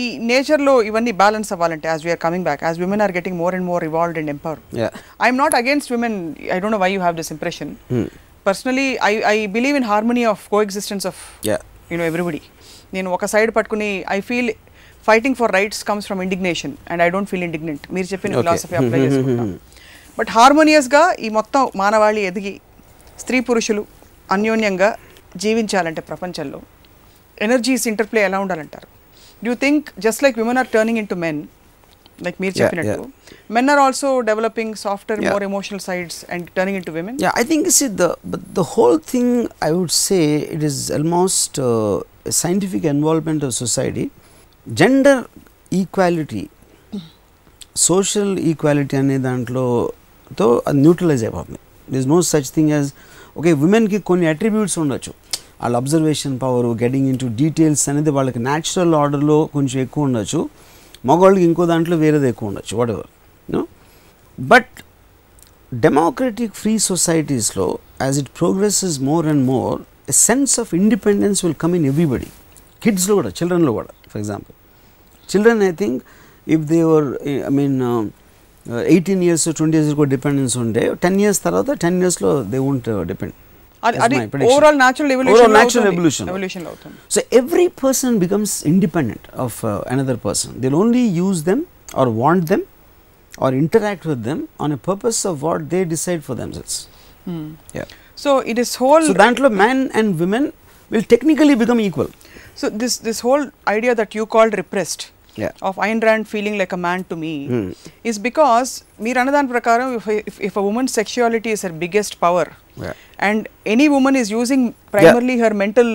ఈ నేచర్లో ఇవన్నీ బ్యాలెన్స్ అవ్వాలంటే as we're coming back, as women are getting more and more evolved and empowered. I'm not against women, I don't know why you have this impression. Personally I believe in harmony of coexistence of everybody. నేను ఒక side పట్టుకుని I feel fighting for rights comes from indignation and I don't feel indignant. మీరు చెప్పిన philosophy apply చేసుకుంటాం. But హార్మోనియస్గా ఈ మొత్తం మానవాళి ఎదిగి స్త్రీ పురుషులు అన్యోన్యంగా జీవించాలంటే ప్రపంచంలో ఎనర్జీస్ ఇంటర్ప్లే ఎలా ఉండాలంటారు? Do you think just like women are turning into men, like మీరు చెప్పినట్టు men are also developing softer more emotional sides and turning into women? I think the whole thing, I would say it is almost a scientific involvement of society. Gender equality, social equality అనే దాంట్లో తో neutralise అయిపోతుంది. there is no such thing as okay, women కి కొన్ని attributes ఉండొచ్చు, వాళ్ళ observation power, getting in to details అనేది వాళ్ళకి న్యాచురల్ ఆర్డర్లో కొంచెం ఎక్కువ ఉండొచ్చు, మగవాళ్ళకి ఇంకో దాంట్లో వేరేది ఎక్కువ ఉండొచ్చు, whatever no. But democratic free సొసైటీస్లో as it progresses more and more a sense of independence will come in everybody. కిడ్స్లో కూడా, చిల్డ్రన్లో కూడా. For example children, I think if they were 18 years 20 years కూడా డిపెండెన్స్ ఉంటే 10 years తర్వాత 10 yearsలో they won't depend. Overall natural evolution. So every person becomes independent of another person. They'll only use them or want them or interact with them on a purpose of what they decide for themselves. So it is whole. So dantlo men and women will technically become equal. So this whole idea that you called repressed, of Ayn Rand feeling like a man to me, is because meer anadan prakaram if a woman's sexuality is her biggest power, and any woman is using primarily her mental,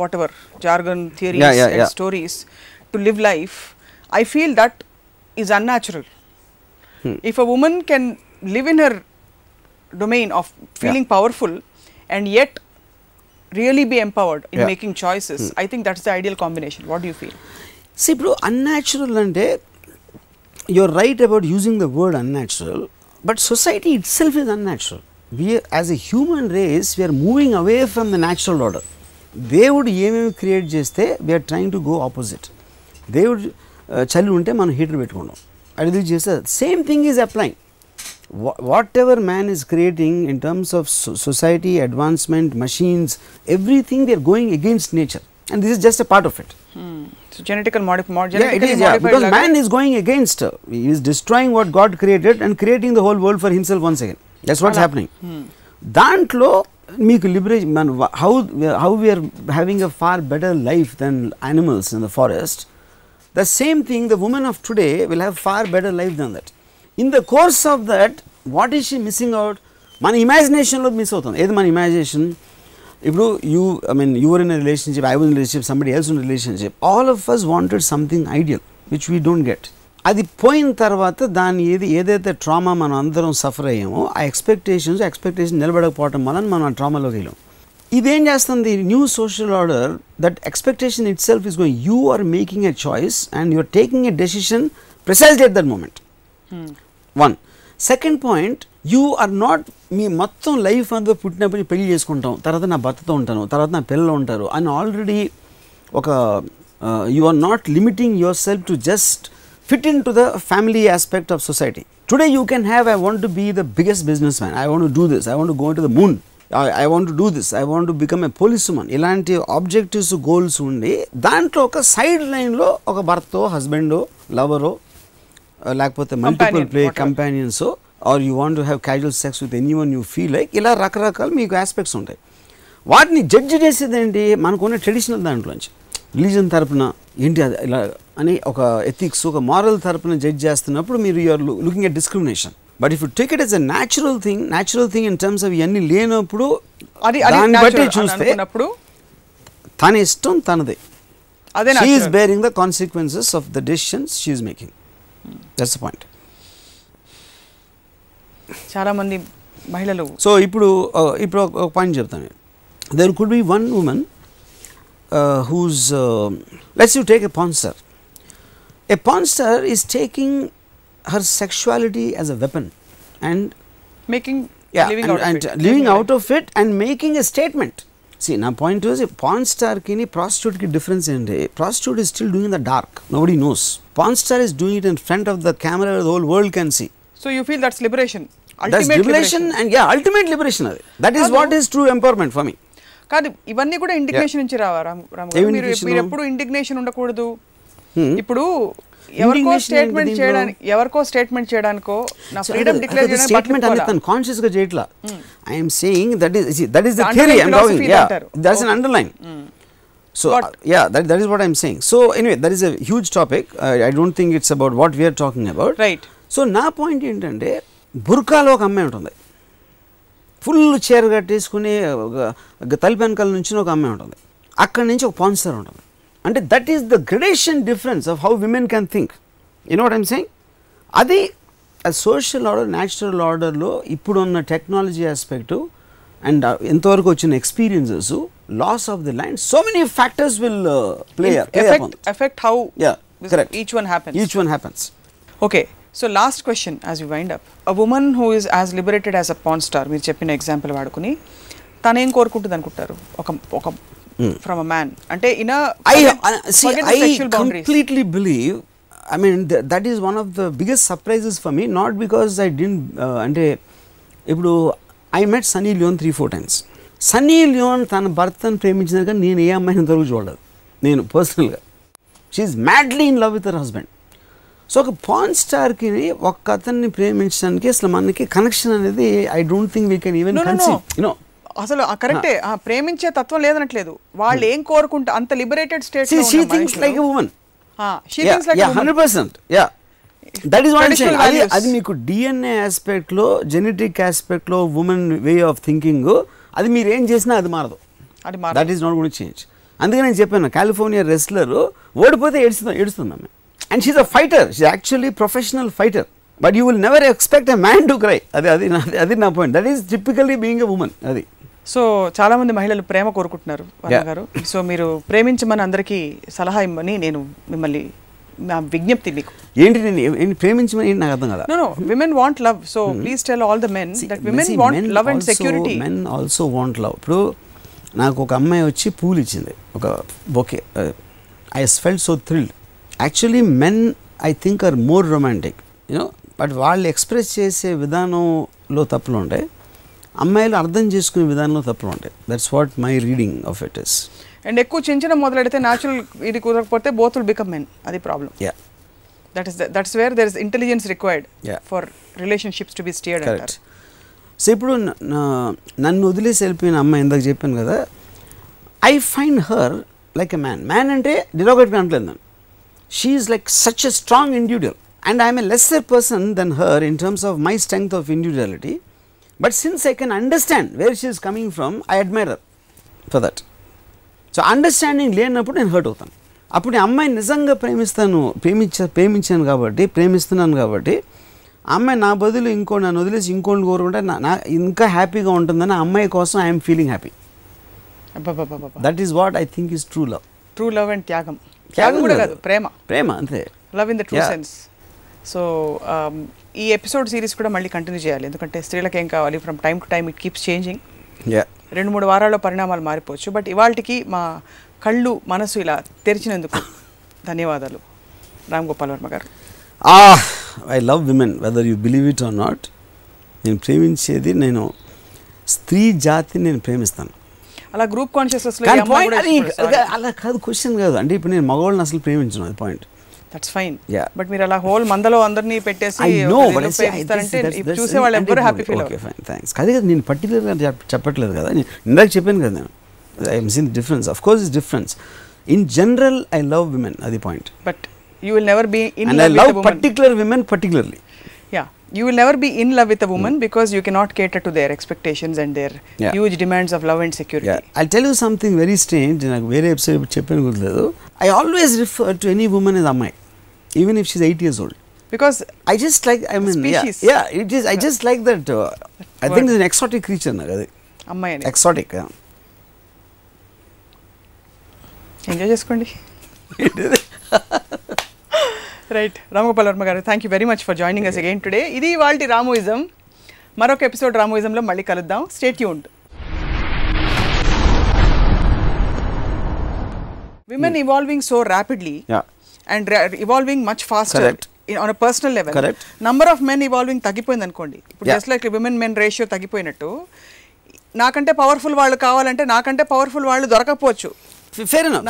whatever jargon, theories and stories to live life, I feel that is unnatural. If a woman can live in her domain of feeling powerful and yet really be empowered in making choices, I think that's the ideal combination. What do you feel? See bro, unnatural ante, you're right about using the word unnatural, but society itself is unnatural. We as a human race, we are moving away from the natural order. They would ఏమేమి create చేస్తే we are trying to go opposite. They would చలి ఉంటే మనం heater పెట్టుకుంటాం, అది చేస్తే same thing is applying. Whatever man is creating in terms of society, advancement, machines, everything, they are going against nature, and this is just a part of it. So genetically modified, because man is going against, he is destroying what God created and creating the whole world for himself once again. That's what's happening. Dantlo meeku liberation, man, how we are having a far better life than animals in the forest. The same thing, the woman of today will have far better life than that. In the course of that, what is she missing out? Man imagination lo miss avutundi. Edi man imagination. Ippudu you were in a relationship, I was in a relationship, somebody else in a relationship. All of us wanted something ideal which we don't get. అది పోయిన తర్వాత దాని ఏదైతే trauma మనం అందరం suffer అయ్యామో, ఆ expectation నిలబడకపోవటం వలన మనం ఆ ట్రామాలోకి వెళ్ళాం. ఇదేం చేస్తుంది, new social order, that expectation itself is going, you are making a choice and you are taking a decision precisely at that moment. One. Second point, you are not, మీ మొత్తం life అంతా పుట్టినప్పుడు పెళ్లి చేసుకుంటాం, తర్వాత నా భర్తతో ఉంటాను, తర్వాత నా పిల్లలు ఉంటారు అని ఆల్రెడీ ఒక you are not limiting yourself to just fit into the family aspect of society. Today you can have, I want to be the biggest businessman, I want to do this, I want to go into the moon, I want to do this, I want to become a policeman. ఇలాంటి objectives, goals ఉండి దాంట్లో ఒక side లైన్లో ఒక భర్తో, హస్బెండో, లవరో, లేకపోతే multiple play companions, are you want to have casual sex with anyone you feel like, ఇలా రకరకాల మీకు ఆస్పెక్ట్స్ ఉంటాయి. వాటిని జడ్జ్ చేసేది ఏంటి, మనకున్న ట్రెడిషనల్ దాంట్లోంచి రిలీజన్ తరపున ఏంటి అది ఇలా అని ఒక ఎథిక్స్, ఒక మారల్ తరపున జడ్జ్ చేస్తున్నప్పుడు మీరు you're looking at discrimination. But if you take it as a natural thing in terms of ఇవన్నీ లేనప్పుడు దాన్ని బట్టి చూస్తే తన ఇష్టం తనదే, she is bearing the consequences of the decisions she is making. That's the point. చాలా మంది మహిళలు, సో ఇప్పుడు ఒక పాయింట్ చెప్తాను. There could be one women who's let's you take a porn star. A porn star is taking her sexuality as a weapon and making living out of it and making a statement. See, నా point was pan star కి prostitute కి difference ఏంటి? Prostitute is still doing in the dark, nobody knows. Pawn star is doing it in front of the camera where the whole world can see. So you feel that's liberation, ultimate that's liberation, and yeah, ultimate liberation అది. That is what is true empowerment for me. కాదు, ఇవన్నీ కూడా indignation నుంచి రావా రామ్ గారు? మీరు ఎప్పుడు indignation ఉండకూడదు. ఇప్పుడు ఎవరికో స్టేట్మెంట్ చేయడానికో నా ఫ్రీడమ్ డిక్లేర్ చేయడానికి స్టేట్మెంట్ అనేది కాన్షియస్ గా చేయట్లా. I am saying that is the theory I am talking. Yeah, that's an underline. So yeah, that is what I am saying. So anyway, that is a huge topic. I don't think it's about what we are talking about. Right. So నా point ఏంటంటే, బుర్కాలో ఒక అమ్మాయి ఉంటుంది, full చీర కట్టేసుకుని తలుపు వెనకాల నుంచి ఒక అమ్మాయి ఉంటుంది, అక్కడి నుంచి ఒక పాన్ స్టార్ ఉంటుంది. అంటే that is the gradation difference of how women can think. You know what I'm saying? అది సోషల్ ఆర్డర్, న్యాచురల్ ఆర్డర్లో ఇప్పుడున్న టెక్నాలజీ ఆస్పెక్టు అండ్ ఎంతవరకు వచ్చిన experiences, loss of the land, so many factors will affect how each one happens. Okay, so last question as we wind up. A woman who is as liberated as a pawn star, మీరు చెప్పిన example వాడుకుని తనేం కోరుకుంటుంది అనుకుంటారు ఒక from a man? అంటే I completely believe, I mean that is one of the biggest surprises for me, not because I didn't అంటే ఇప్పుడు I met Sunny Leone 3-4 times. Sunny Leone తన భర్తను ప్రేమించినాక నేను ఏ అమ్మాయిని ఇంతవరకు చూడలేదు నేను పర్సనల్గా. She is madly in love with her husband. So ఒక పాన్ స్టార్కి ఒక అతన్ని ప్రేమించడానికి అసలు మనకి కనెక్షన్ అనేది I don't think we can even conceive. You know అసలు కరెక్టే, ప్రేమించే తత్వం లేదనట్లేదు, వాళ్ళు ఏం కోరుకుంటా అంత liberated state. She thinks like a woman. She thinks like a woman 100%. Yeah, that is what I am saying. అది మీకు డిఎన్ఏ ఆస్పెక్ట్ లో, జెనెటిక్ ఆస్పెక్ట్ లో వుమన్ వే ఆఫ్ థింకింగ్, అది మీరు ఏం చేసినా అది మారదు. That is not going to change. అందుకే నేను చెప్పాను, కాలిఫోర్నియా రెస్లర్ ఓడిపోతే ఏడుస్తుంది ఆమె. And she is a fighter, she actually professional fighter, but you will never expect a man to cry. అది నా point. That is typically being a woman. అది so చాలా మంది మహిళలు ప్రేమ కోరుకుంటున్నారు వర్మ గారు. సో మీరు ప్రేమించమని అందరికీ సలహా ఇమ్మని నేను మిమ్మల్ని నా విజ్ఞప్తి మీకు. ఏంటి నేను ప్రేమించమని నాకు అర్థం కదా. No, women want love, so please tell all the men that women want love and security. Men also want love. ఇప్పుడు నాకు ఒక అమ్మాయి వచ్చి పూలు ఇచ్చింది, ఒక bouquet. I felt so thrilled. Actually men I think are more romantic, you know, but వాళ్ళు express చేసే విధానంలో తప్పులు ఉంటాయి, అమ్మాయిలు అర్థం చేసుకునే విధానంలో తప్పులు ఉంటాయి. That's what my reading of it is. And ఎక్కువ చించడం మొదలెడితే న్యాచురల్ ఇది కుదరకపోతే బోత్ విల్ బికమ్ మెన్. అది problem. Yeah, that's where there is intelligence required for relationships to be steered అంటారు. సో ఇప్పుడు నన్ను వదిలేసి వెళ్ళిపోయిన అమ్మాయి ఇందాక చెప్పాను కదా, I find her like a man. Man అంటే డిరోగేట్గా అనట్లేదు నేను. She is like such a strong individual and I am a lesser person than her in terms of my strength of individuality, but since I can understand where she is coming from, I admire her for that. So understanding లేనప్పుడు నేను hurt అవుతాను. అప్పుడు అమ్మాయి నిజంగా ప్రేమించాను కాబట్టి, ప్రేమిస్తున్నాను కాబట్టి అమ్మాయి నా బదులు నన్ను వదిలేసి ఇంకోటి కోరుకుంటే నా ఇంకా హ్యాపీగా ఉంటుందని అమ్మాయి కోసం I'm feeling happy. That is what I think is true love. True love and త్యాగం. త్యాగం కూడా కాదు, ప్రేమ అంతే. Love in the true sense. So ఈ ఎపిసోడ్ సిరీస్ కూడా మళ్ళీ కంటిన్యూ చేయాలి, ఎందుకంటే స్త్రీలకు ఏం కావాలి, from time to time it keeps changing. 2-3 వారాల్లో పరిణామాలు మారిపోవచ్చు, బట్ ఇవాళకి మా కళ్ళు మనసు ఇలా తెరిచినందుకు ధన్యవాదాలు రామ్ గోపాల్ వర్మ గారు. I love women whether you believe it or not. నేను ప్రేమించేది, నేను స్త్రీ జాతిని నేను ప్రేమిస్తాను. అలా గ్రూప్ కాన్షియస్నెస్ అలా కాదు, క్వశ్చన్ కాదు. అంటే ఇప్పుడు నేను మగవాళ్ళని అసలు ప్రేమించను, అది పాయింట్. That's fine. బట్ మీరు అలా హోల్ మందలో అందరినీ పెట్టేసి చూసే వాళ్ళు ఎవరు హ్యాపీ ఫీల్ అవుతారు. Fine, thanks. అది కదా నేను పర్టికులర్గా చెప్పట్లేదు కదా, నేను ఇందాక చెప్పాను కదా, నేను I'm seen difference. Of course is difference. In general I love women, అది point. But you will never be in love with a woman. Particular women particularly. Yeah, you will never be in love with a woman because you cannot cater to their expectations and their huge demands of love and security. I'll tell you something very strange. నాకు వేరే episode చెప్పాను గుర్తులేదు. I always refer to any woman as అమ్మాయి, even if she's 8 years old, because I just like, I mean, it is, I just like that I think it's an exotic creature నాకు అది అమ్మాయి అని. exotic. Enjoy చేసుకోండి. Right, Ram Gopal Varma garu, thank you very much for joining us again today. ఇది ఇవాల్టి రామోయిజం. మరొక episode రామోయిజంలో మళ్ళీ కలుద్దాం. Stay tuned. Women evolving so rapidly and evolving much faster. Correct. On a personal level. Correct. Number of men evolving తగ్గిపోయింది అనుకోండి. ఇప్పుడు just like women men ratio తగ్గిపోయినట్టు నాకంటే పవర్ఫుల్ వాళ్ళు కావాలంటే నాకంటే పవర్ఫుల్ వాళ్ళు దొరకకపోవచ్చు. Fair enough.